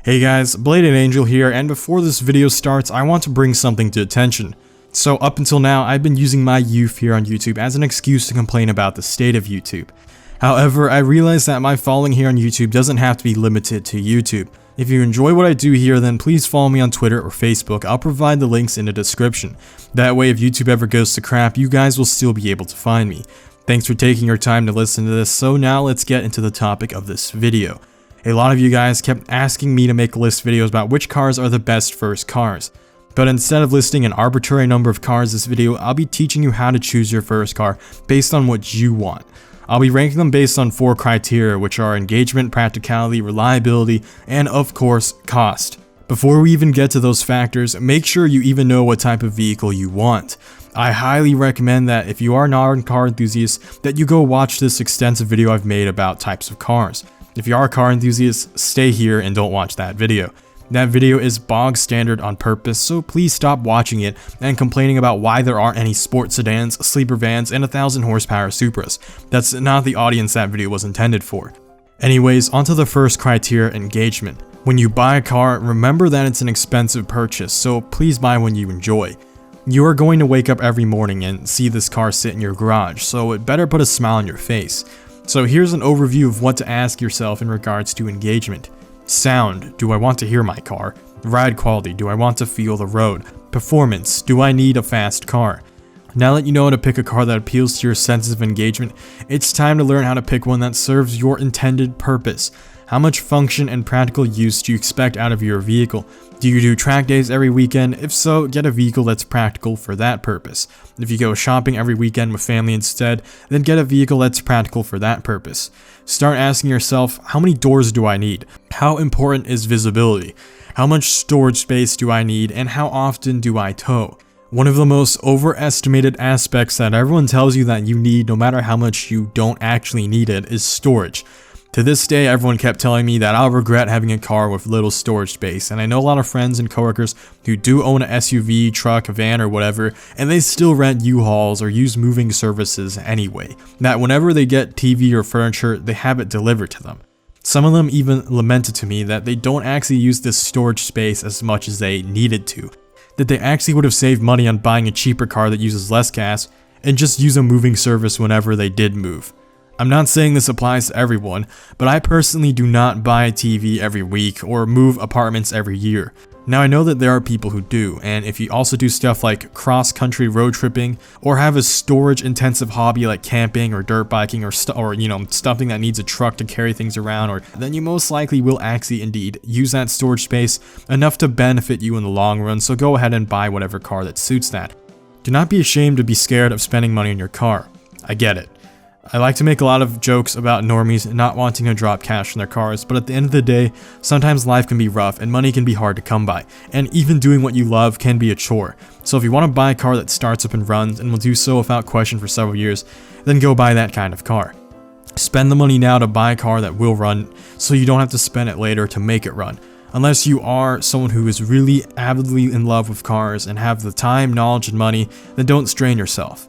Hey guys, Blade and Angel here, and before this video starts, I want to bring something to attention. So up until now, I've been using my youth here on YouTube as an excuse to complain about the state of YouTube. However, I realize that my following here on YouTube doesn't have to be limited to YouTube. If you enjoy what I do here, then please follow me on Twitter or Facebook. I'll provide the links in the description. That way, if YouTube ever goes to crap, you guys will still be able to find me. Thanks for taking your time to listen to this, so now let's get into the topic of this video. A lot of you guys kept asking me to make list videos about which cars are the best first cars. But instead of listing an arbitrary number of cars this video, I'll be teaching you how to choose your first car based on what you want. I'll be ranking them based on 4 criteria, which are engagement, practicality, reliability, and of course, cost. Before we even get to those factors, make sure you even know what type of vehicle you want. I highly recommend that if you are not a car enthusiast, that you go watch this extensive video I've made about types of cars. If you are a car enthusiast, stay here and don't watch that video. That video is bog standard on purpose, so please stop watching it and complaining about why there aren't any sports sedans, sleeper vans, and 1,000 horsepower Supras. That's not the audience that video was intended for. Anyways, onto the first criteria, engagement. When you buy a car, remember that it's an expensive purchase, so please buy one you enjoy. You are going to wake up every morning and see this car sit in your garage, so it better put a smile on your face. So here's an overview of what to ask yourself in regards to engagement. Sound, do I want to hear my car? Ride quality, do I want to feel the road? Performance, do I need a fast car? Now that you know how to pick a car that appeals to your senses of engagement, it's time to learn how to pick one that serves your intended purpose. How much function and practical use do you expect out of your vehicle? Do you do track days every weekend? If so, get a vehicle that's practical for that purpose. If you go shopping every weekend with family instead, then get a vehicle that's practical for that purpose. Start asking yourself, how many doors do I need? How important is visibility? How much storage space do I need, and how often do I tow? One of the most overestimated aspects that everyone tells you that you need, no matter how much you don't actually need it, is storage. To this day, everyone kept telling me that I'll regret having a car with little storage space, and I know a lot of friends and coworkers who do own an SUV, truck, van, or whatever, and they still rent U-Hauls or use moving services anyway, that whenever they get TV or furniture, they have it delivered to them. Some of them even lamented to me that they don't actually use this storage space as much as they needed to, that they actually would have saved money on buying a cheaper car that uses less gas, and just use a moving service whenever they did move. I'm not saying this applies to everyone, but I personally do not buy a TV every week or move apartments every year. Now I know that there are people who do, and if you also do stuff like cross-country road tripping or have a storage-intensive hobby like camping or dirt biking or something that needs a truck to carry things around, then you most likely will actually indeed use that storage space enough to benefit you in the long run, so go ahead and buy whatever car that suits that. Do not be ashamed to be scared of spending money on your car. I get it. I like to make a lot of jokes about normies not wanting to drop cash on their cars, but at the end of the day, sometimes life can be rough and money can be hard to come by, and even doing what you love can be a chore. So if you want to buy a car that starts up and runs and will do so without question for several years, then go buy that kind of car. Spend the money now to buy a car that will run, so you don't have to spend it later to make it run. Unless you are someone who is really avidly in love with cars and have the time, knowledge, and money, then don't strain yourself.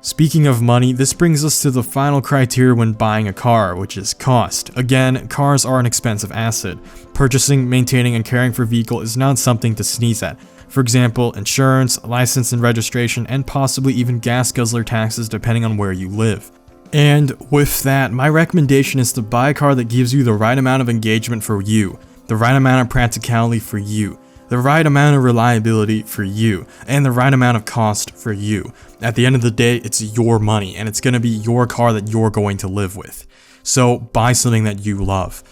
Speaking of money, this brings us to the final criteria when buying a car, which is cost. Again, cars are an expensive asset. Purchasing, maintaining, and caring for a vehicle is not something to sneeze at. For example, insurance, license and registration, and possibly even gas guzzler taxes depending on where you live. And with that, my recommendation is to buy a car that gives you the right amount of engagement for you, the right amount of practicality for you, the right amount of reliability for you, and the right amount of cost for you. At the end of the day, it's your money, and it's going to be your car that you're going to live with. So buy something that you love.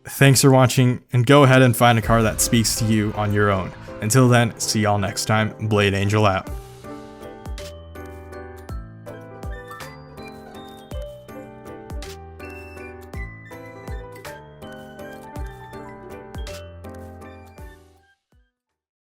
Thanks for watching, and go ahead and find a car that speaks to you on your own. Until then, see y'all next time. Blade Angel out.